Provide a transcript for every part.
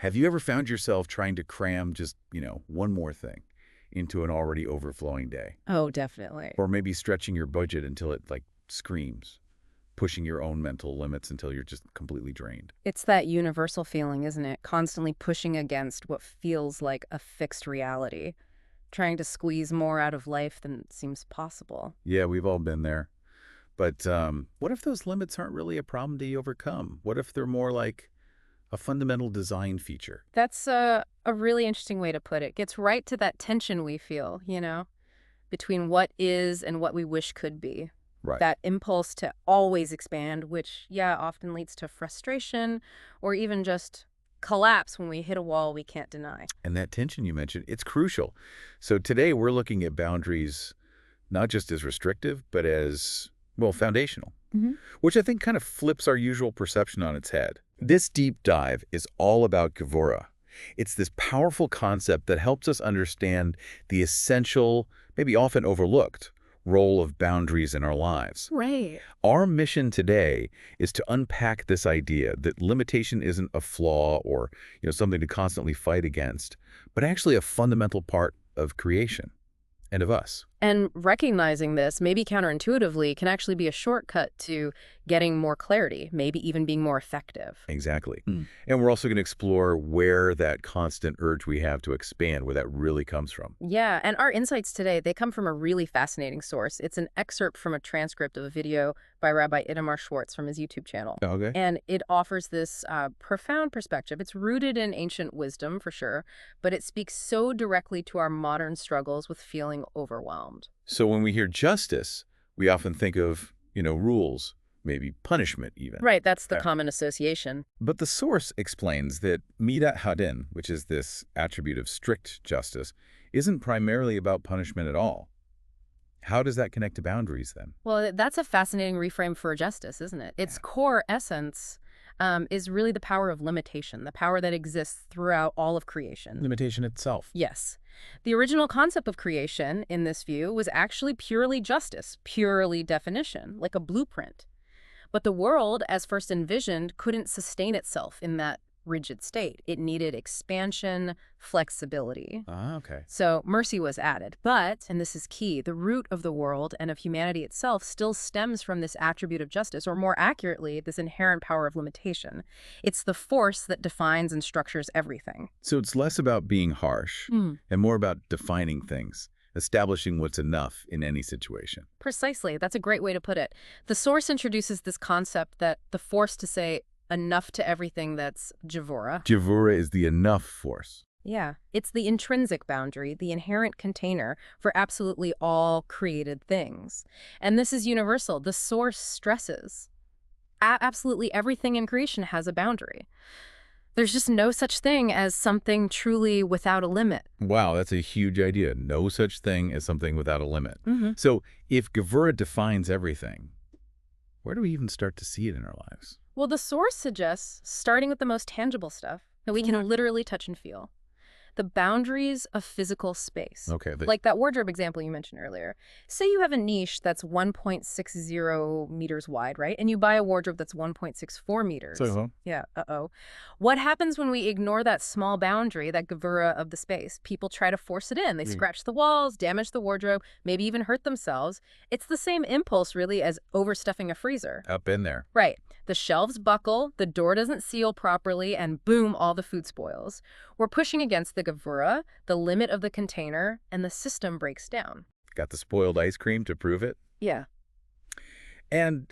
Have you ever found yourself trying to cram just, one more thing into an already overflowing day? Oh, definitely. Or maybe stretching your budget until it, like, screams, pushing your own mental limits until you're just completely drained. It's that universal feeling, isn't it? Constantly pushing against what feels like a fixed reality, trying to squeeze more out of life than seems possible. Yeah, we've all been there. But what if those limits aren't really a problem to overcome? What if they're more like a fundamental design feature? That's a really interesting way to put it. Gets right to that tension we feel, between what is and what we wish could be. Right. That impulse to always expand, which, often leads to frustration or even just collapse when we hit a wall we can't deny. And that tension you mentioned, it's crucial. So today we're looking at boundaries not just as restrictive, but as, well, foundational, which I think kind of flips our usual perception on its head. This deep dive is all about Gevurah. It's this powerful concept that helps us understand the essential, maybe often overlooked, role of boundaries in our lives. Right. Our mission today is to unpack this idea that limitation isn't a flaw or, something to constantly fight against, but actually a fundamental part of creation and of us. And recognizing this, maybe counterintuitively, can actually be a shortcut to getting more clarity, maybe even being more effective. Exactly. And we're also going to explore where that constant urge we have to expand, where that really comes from. Yeah, and our insights today, they come from a really fascinating source. It's an excerpt from a transcript of a video by Rabbi Itamar Schwartz from his YouTube channel. Okay. And it offers this profound perspective. It's rooted in ancient wisdom, for sure, but it speaks so directly to our modern struggles with feeling overwhelmed. So when we hear justice, we often think of, rules, maybe punishment even. Right, that's the common association. But the source explains that midat hadin, which is this attribute of strict justice, isn't primarily about punishment at all. How does that connect to boundaries then? Well, that's a fascinating reframe for justice, isn't it? Its core essence is really the power of limitation, the power that exists throughout all of creation. Limitation itself. Yes. The original concept of creation, in this view, was actually purely justice, purely definition, like a blueprint. But the world, as first envisioned, couldn't sustain itself in that rigid state. It needed expansion, flexibility. Okay. So mercy was added. But, and this is key, the root of the world and of humanity itself still stems from this attribute of justice, or more accurately, this inherent power of limitation. It's the force that defines and structures everything. So it's less about being harsh and more about defining things, establishing what's enough in any situation. Precisely. That's a great way to put it. The source introduces this concept that the force to say enough to everything, that's Gevurah. Gevurah is the enough force. Yeah. It's the intrinsic boundary, the inherent container for absolutely all created things. And this is universal. The source stresses. Absolutely everything in creation has a boundary. There's just no such thing as something truly without a limit. Wow, that's a huge idea. No such thing as something without a limit. So if Gevurah defines everything, where do we even start to see it in our lives? Well, the source suggests starting with the most tangible stuff that we can literally touch and feel. The boundaries of physical space. Okay. Like that wardrobe example you mentioned earlier. Say you have a niche that's 1.60 meters wide, right? And you buy a wardrobe that's 1.64 meters. Yeah, What happens when we ignore that small boundary, that Gevurah of the space? People try to force it in. They scratch the walls, damage the wardrobe, maybe even hurt themselves. It's the same impulse, really, as overstuffing a freezer. Up in there. Right. The shelves buckle, the door doesn't seal properly, and boom, all the food spoils. We're pushing against the Gevurah, the limit of the container, and the system breaks down. Got the spoiled ice cream to prove it? Yeah. And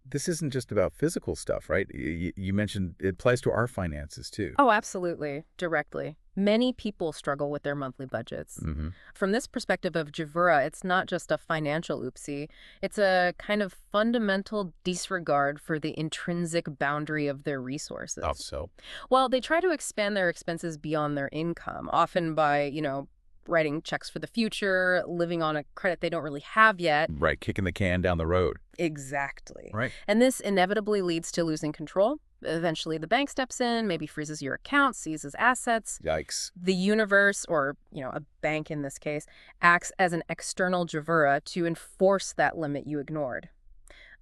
this isn't just about physical stuff, right? You mentioned it applies to our finances, too. Oh, absolutely. Directly. Many people struggle with their monthly budgets. From this perspective of Gevurah, it's not just a financial oopsie. It's a kind of fundamental disregard for the intrinsic boundary of their resources. Oh, so? Well, they try to expand their expenses beyond their income, often by, writing checks for the future, living on a credit they don't really have yet. Right, kicking the can down the road. Exactly. Right. And this inevitably leads to losing control. Eventually the bank steps in, maybe freezes your account, seizes assets. Yikes. The universe, or, a bank in this case, acts as an external Gevurah to enforce that limit you ignored.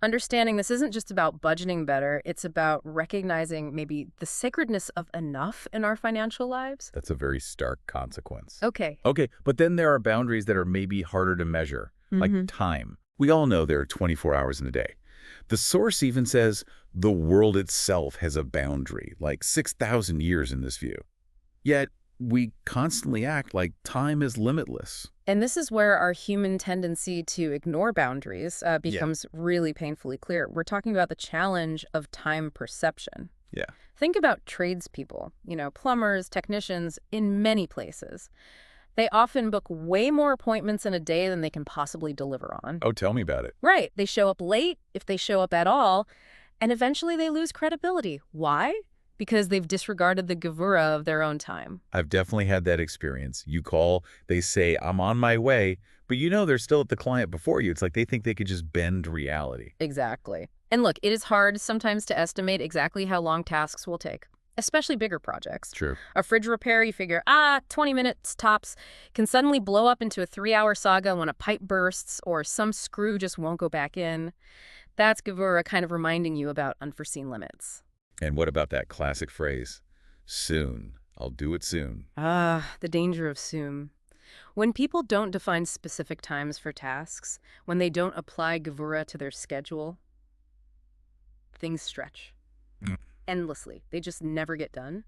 Understanding this isn't just about budgeting better, it's about recognizing maybe the sacredness of enough in our financial lives. That's a very stark consequence. Okay. Okay, but then there are boundaries that are maybe harder to measure, like time. We all know there are 24 hours in a day. The source even says the world itself has a boundary, like 6,000 years in this view. Yet, we constantly act like time is limitless. And this is where our human tendency to ignore boundaries becomes really painfully clear. We're talking about the challenge of time perception. Yeah. Think about tradespeople, plumbers, technicians, in many places. They often book way more appointments in a day than they can possibly deliver on. Oh, tell me about it. Right. They show up late, if they show up at all, and eventually they lose credibility. Why? Because they've disregarded the Gevurah of their own time. I've definitely had that experience. You call, they say, I'm on my way, but they're still at the client before you. It's like they think they could just bend reality. Exactly. And look, it is hard sometimes to estimate exactly how long tasks will take, especially bigger projects. True. A fridge repair, you figure, 20 minutes tops, can suddenly blow up into a 3-hour saga when a pipe bursts or some screw just won't go back in. That's Gevurah kind of reminding you about unforeseen limits. And what about that classic phrase, soon, I'll do it soon? The danger of soon. When people don't define specific times for tasks, when they don't apply Gevurah to their schedule, things stretch endlessly. They just never get done.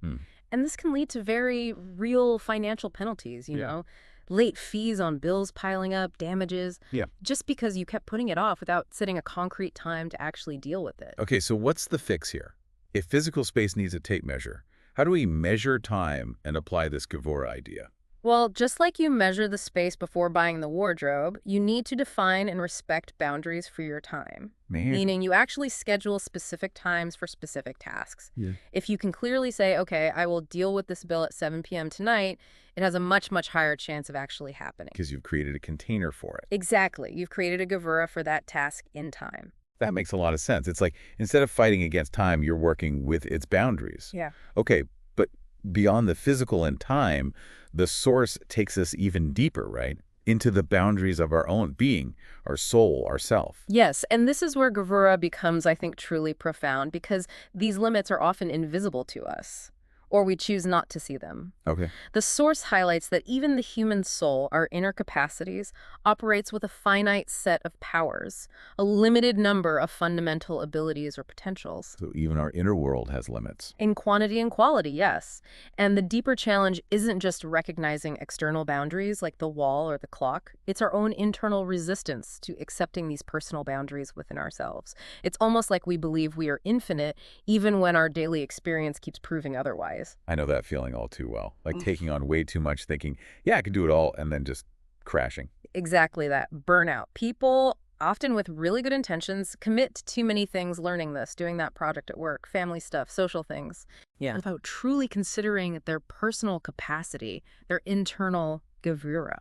And this can lead to very real financial penalties, you know? Late fees on bills piling up, damages, just because you kept putting it off without setting a concrete time to actually deal with it. Okay, so what's the fix here? If physical space needs a tape measure, how do we measure time and apply this Gevurah idea? Well, just like you measure the space before buying the wardrobe, you need to define and respect boundaries for your time. Meaning you actually schedule specific times for specific tasks. If you can clearly say, okay, I will deal with this bill at 7 p.m. tonight, it has a much, much higher chance of actually happening. Because you've created a container for it. Exactly. You've created a Gevurah for that task in time. That makes a lot of sense. It's like instead of fighting against time, you're working with its boundaries. Yeah. Okay, but beyond the physical and time, the source takes us even deeper, right? Into the boundaries of our own being, our soul, our self. Yes, and this is where Gevurah becomes, I think, truly profound, because these limits are often invisible to us, or we choose not to see them. Okay. The source highlights that even the human soul, our inner capacities, operates with a finite set of powers, a limited number of fundamental abilities or potentials. So even our inner world has limits. In quantity and quality, yes. And the deeper challenge isn't just recognizing external boundaries like the wall or the clock. It's our own internal resistance to accepting these personal boundaries within ourselves. It's almost like we believe we are infinite, even when our daily experience keeps proving otherwise. I know that feeling all too well. Like taking on way too much, thinking, yeah, I can do it all, and then just crashing. Exactly that. Burnout. People, often with really good intentions, commit to too many things learning this, doing that project at work, family stuff, social things. Yeah. About truly considering their personal capacity, their internal Gevurah.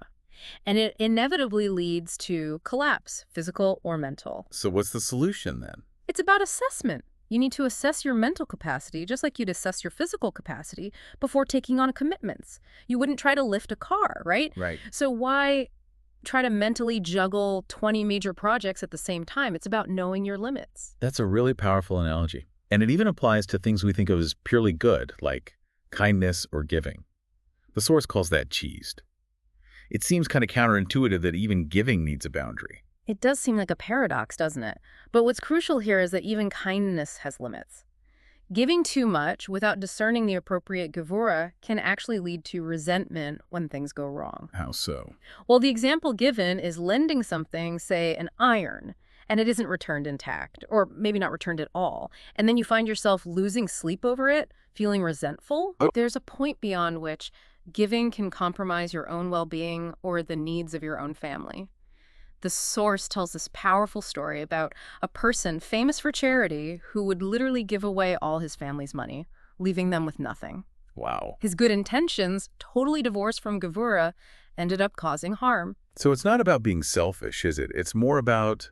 And it inevitably leads to collapse, physical or mental. So what's the solution then? It's about assessment. You need to assess your mental capacity just like you'd assess your physical capacity before taking on commitments. You wouldn't try to lift a car, right? Right. So why try to mentally juggle 20 major projects at the same time? It's about knowing your limits. That's a really powerful analogy. And it even applies to things we think of as purely good, like kindness or giving. The source calls that cheesed. It seems kind of counterintuitive that even giving needs a boundary. It does seem like a paradox, doesn't it? But what's crucial here is that even kindness has limits. Giving too much without discerning the appropriate Gevurah can actually lead to resentment when things go wrong. How so? Well, the example given is lending something, say an iron, and it isn't returned intact, or maybe not returned at all, and then you find yourself losing sleep over it, feeling resentful. There's a point beyond which giving can compromise your own well-being or the needs of your own family. The source tells this powerful story about a person famous for charity who would literally give away all his family's money, leaving them with nothing. Wow. His good intentions, totally divorced from Gevurah, ended up causing harm. So it's not about being selfish, is it? It's more about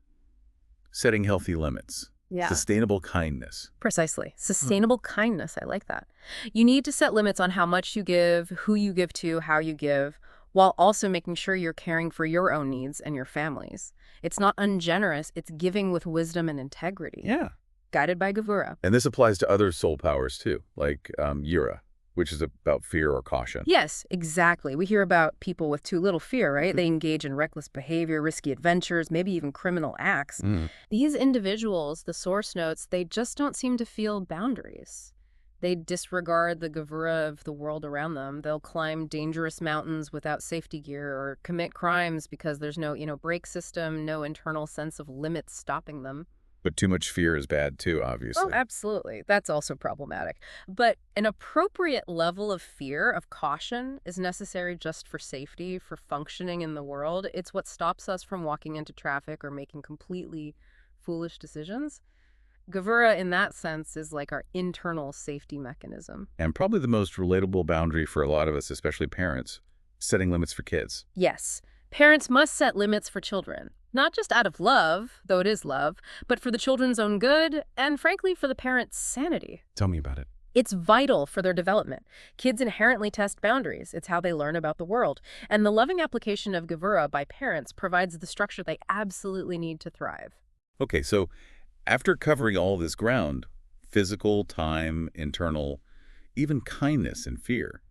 setting healthy limits. Yeah. Sustainable kindness. Precisely. Sustainable kindness. I like that. You need to set limits on how much you give, who you give to, how you give, while also making sure you're caring for your own needs and your family's. It's not ungenerous, it's giving with wisdom and integrity. Yeah. Guided by Gevurah. And this applies to other soul powers too, like Yirah, which is about fear or caution. Yes, exactly. We hear about people with too little fear, right? They engage in reckless behavior, risky adventures, maybe even criminal acts. These individuals, the source notes, they just don't seem to feel boundaries. They disregard the Gevurah of the world around them. They'll climb dangerous mountains without safety gear or commit crimes because there's no, brake system, no internal sense of limits stopping them. But too much fear is bad too, obviously. Oh, absolutely. That's also problematic. But an appropriate level of fear, of caution, is necessary just for safety, for functioning in the world. It's what stops us from walking into traffic or making completely foolish decisions. Gevurah, in that sense, is like our internal safety mechanism. And probably the most relatable boundary for a lot of us, especially parents, setting limits for kids. Yes. Parents must set limits for children, not just out of love, though it is love, but for the children's own good and, frankly, for the parents' sanity. Tell me about it. It's vital for their development. Kids inherently test boundaries. It's how they learn about the world. And the loving application of Gevurah by parents provides the structure they absolutely need to thrive. Okay, so after covering all this ground, physical, time, internal, even kindness and fear,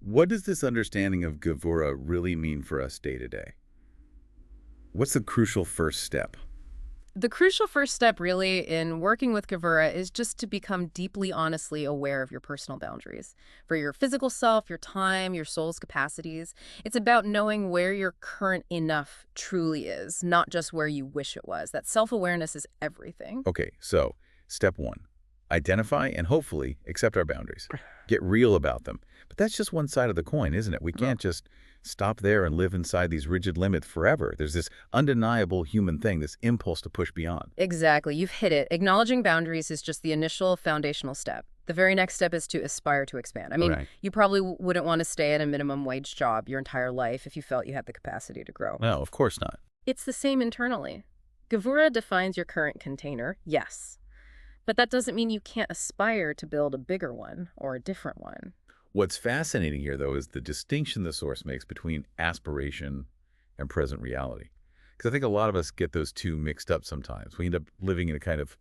what does this understanding of Gevurah really mean for us day to day? What's the crucial first step? The crucial first step, really, in working with Gevurah is just to become deeply, honestly aware of your personal boundaries. For your physical self, your time, your soul's capacities. It's about knowing where your current enough truly is, not just where you wish it was. That self-awareness is everything. Okay, so step one, identify and hopefully accept our boundaries. Get real about them. But that's just one side of the coin, isn't it? We can't just stop there and live inside these rigid limits forever. There's this undeniable human thing, this impulse to push beyond. Exactly. You've hit it. Acknowledging boundaries is just the initial foundational step. The very next step is to aspire to expand. I mean, you probably wouldn't want to stay at a minimum wage job your entire life if you felt you had the capacity to grow. No, of course not. It's the same internally. Gevurah defines your current container, yes. But that doesn't mean you can't aspire to build a bigger one or a different one. What's fascinating here, though, is the distinction the source makes between aspiration and present reality. Because I think a lot of us get those two mixed up sometimes. We end up living in a kind of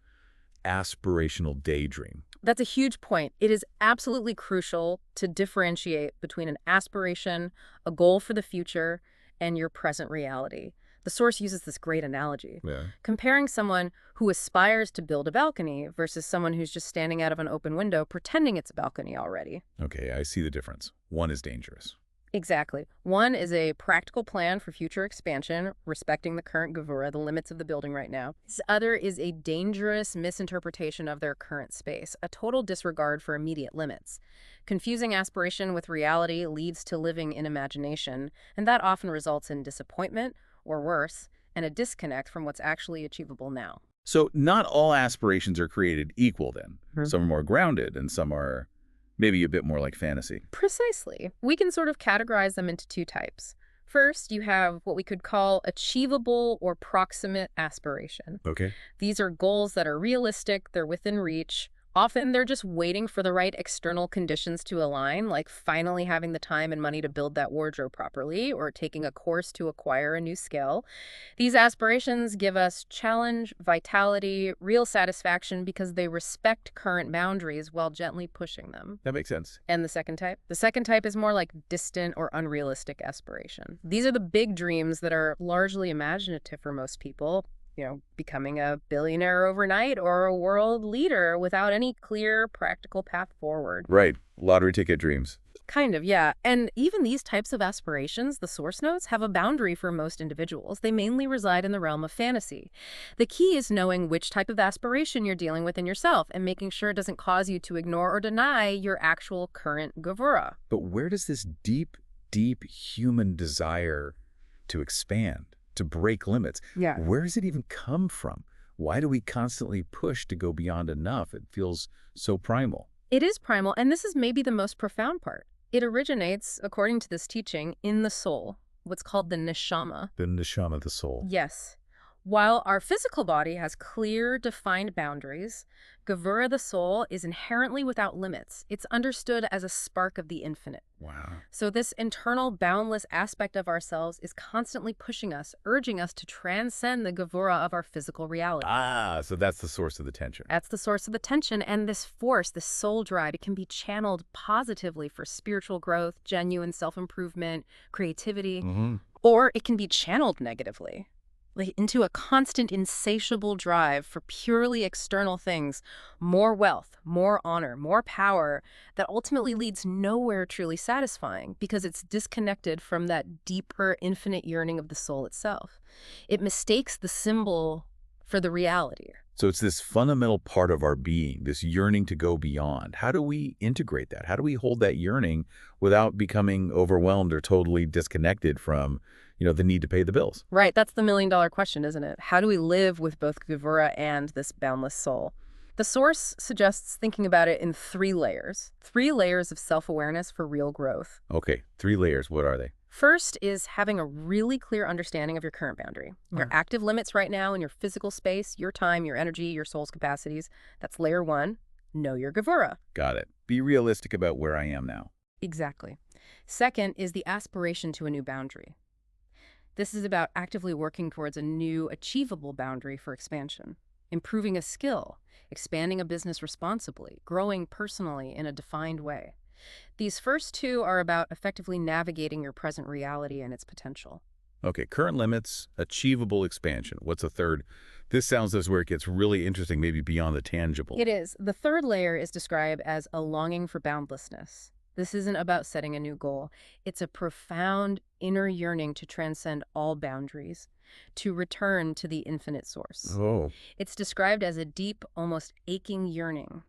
aspirational daydream. That's a huge point. It is absolutely crucial to differentiate between an aspiration, a goal for the future, and your present reality. The source uses this great analogy. Comparing someone who aspires to build a balcony versus someone who's just standing out of an open window pretending it's a balcony already. Okay, I see the difference. One is dangerous. Exactly. One is a practical plan for future expansion, respecting the current Gevurah, the limits of the building right now. This other is a dangerous misinterpretation of their current space, a total disregard for immediate limits. Confusing aspiration with reality leads to living in imagination, and that often results in disappointment, or worse, and a disconnect from what's actually achievable now. So not all aspirations are created equal then. Some are more grounded and some are maybe a bit more like fantasy. Precisely. We can sort of categorize them into two types. First, you have what we could call achievable or proximate aspiration. Okay. These are goals that are realistic, they're within reach. Often they're just waiting for the right external conditions to align, like finally having the time and money to build that wardrobe properly or taking a course to acquire a new skill. These aspirations give us challenge, vitality, real satisfaction because they respect current boundaries while gently pushing them. That makes sense. And the second type? The second type is more like distant or unrealistic aspiration. These are the big dreams that are largely imaginative for most people. Becoming a billionaire overnight or a world leader without any clear, practical path forward. Right. Lottery ticket dreams. Kind of, yeah. And even these types of aspirations, the source notes, have a boundary for most individuals. They mainly reside in the realm of fantasy. The key is knowing which type of aspiration you're dealing with in yourself and making sure it doesn't cause you to ignore or deny your actual current Gevurah. But where does this deep, deep human desire to expand, to break limits, where does it even come from? Why do we constantly push to go beyond enough? It feels so primal. It is primal, and this is maybe the most profound part. It originates, according to this teaching, in the soul, what's called the neshama. The neshama, the soul. Yes. While our physical body has clear, defined boundaries, Gevurah, the soul, is inherently without limits. It's understood as a spark of the infinite. Wow. So this internal, boundless aspect of ourselves is constantly pushing us, urging us to transcend the Gevurah of our physical reality. Ah, so that's the source of the tension. That's the source of the tension, and this force, this soul drive, it can be channeled positively for spiritual growth, genuine self-improvement, creativity, or it can be channeled negatively, like into a constant, insatiable drive for purely external things, more wealth, more honor, more power, that ultimately leads nowhere truly satisfying because it's disconnected from that deeper, infinite yearning of the soul itself. It mistakes the symbol for the reality. So it's this fundamental part of our being, this yearning to go beyond. How do we integrate that? How do we hold that yearning without becoming overwhelmed or totally disconnected from, the need to pay the bills? Right, that's the million-dollar question, isn't it? How do we live with both Gevurah and this boundless soul? The source suggests thinking about it in 3 layers. 3 layers of self-awareness for real growth. Okay, 3 layers. What are they? First is having a really clear understanding of your current boundary. Your active limits right now in your physical space, your time, your energy, your soul's capacities. That's layer 1. Know your Gevurah. Got it. Be realistic about where I am now. Exactly. Second is the aspiration to a new boundary. This is about actively working towards a new, achievable boundary for expansion, improving a skill, expanding a business responsibly, growing personally in a defined way. These first 2 are about effectively navigating your present reality and its potential. Okay, current limits, achievable expansion. What's a third? This sounds as where it gets really interesting, maybe beyond the tangible. It is. The third layer is described as a longing for boundlessness. This isn't about setting a new goal. It's a profound inner yearning to transcend all boundaries, to return to the infinite source. Oh. It's described as a deep, almost aching yearning.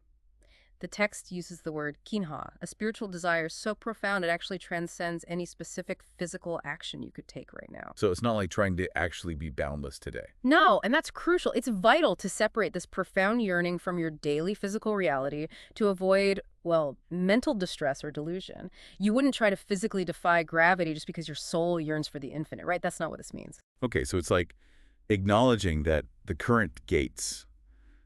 The text uses the word kinha, a spiritual desire so profound it actually transcends any specific physical action you could take right now. So it's not like trying to actually be boundless today. No, and that's crucial. It's vital to separate this profound yearning from your daily physical reality to avoid, mental distress or delusion. You wouldn't try to physically defy gravity just because your soul yearns for the infinite, right? That's not what this means. Okay, so it's like acknowledging that the current gates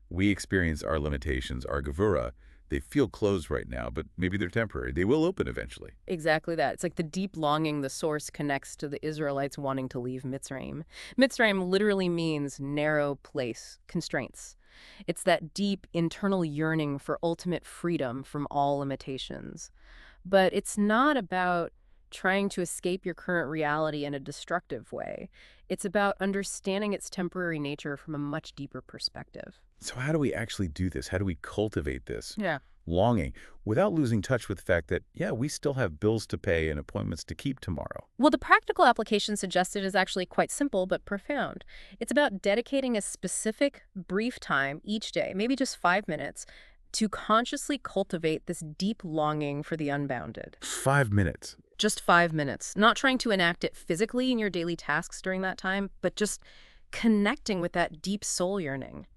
we experience, our limitations, our Gevurah, they feel closed right now, but maybe they're temporary. They will open eventually. Exactly that. It's like the deep longing the source connects to the Israelites wanting to leave Mitzrayim. Mitzrayim literally means narrow place, constraints. It's that deep internal yearning for ultimate freedom from all limitations. But it's not about trying to escape your current reality in a destructive way. It's about understanding its temporary nature from a much deeper perspective. So how do we actually do this? How do we cultivate this longing without losing touch with the fact that, we still have bills to pay and appointments to keep tomorrow? Well, the practical application suggested is actually quite simple but profound. It's about dedicating a specific, brief time each day, maybe just 5 minutes, to consciously cultivate this deep longing for the unbounded. 5 minutes? Just 5 minutes. Not trying to enact it physically in your daily tasks during that time, but just connecting with that deep soul yearning.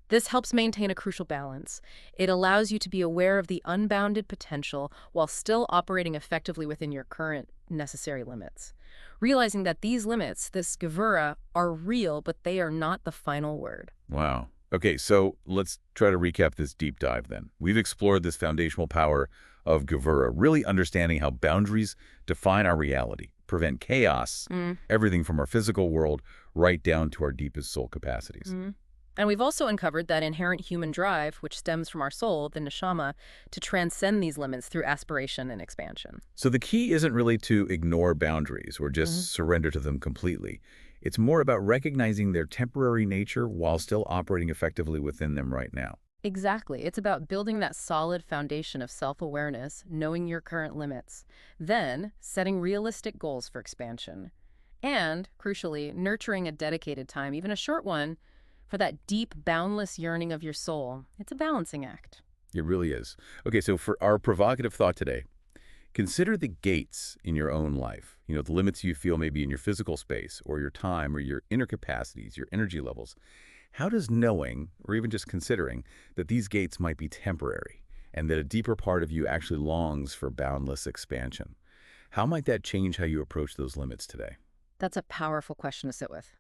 This helps maintain a crucial balance. It allows you to be aware of the unbounded potential while still operating effectively within your current necessary limits. Realizing that these limits, this Gevurah, are real, but they are not the final word. Wow. Okay, so let's try to recap this deep dive then. We've explored this foundational power of Gevurah, really understanding how boundaries define our reality, prevent chaos, everything from our physical world right down to our deepest soul capacities. And we've also uncovered that inherent human drive, which stems from our soul, the neshama, to transcend these limits through aspiration and expansion. So the key isn't really to ignore boundaries or just surrender to them completely. It's more about recognizing their temporary nature while still operating effectively within them right now. Exactly. It's about building that solid foundation of self-awareness, knowing your current limits, then setting realistic goals for expansion, and, crucially, nurturing a dedicated time, even a short one, for that deep, boundless yearning of your soul. It's a balancing act. It really is. Okay, so for our provocative thought today, consider the gates in your own life, the limits you feel maybe in your physical space or your time or your inner capacities, your energy levels. How does knowing, or even just considering, that these gates might be temporary and that a deeper part of you actually longs for boundless expansion, how might that change how you approach those limits today? That's a powerful question to sit with.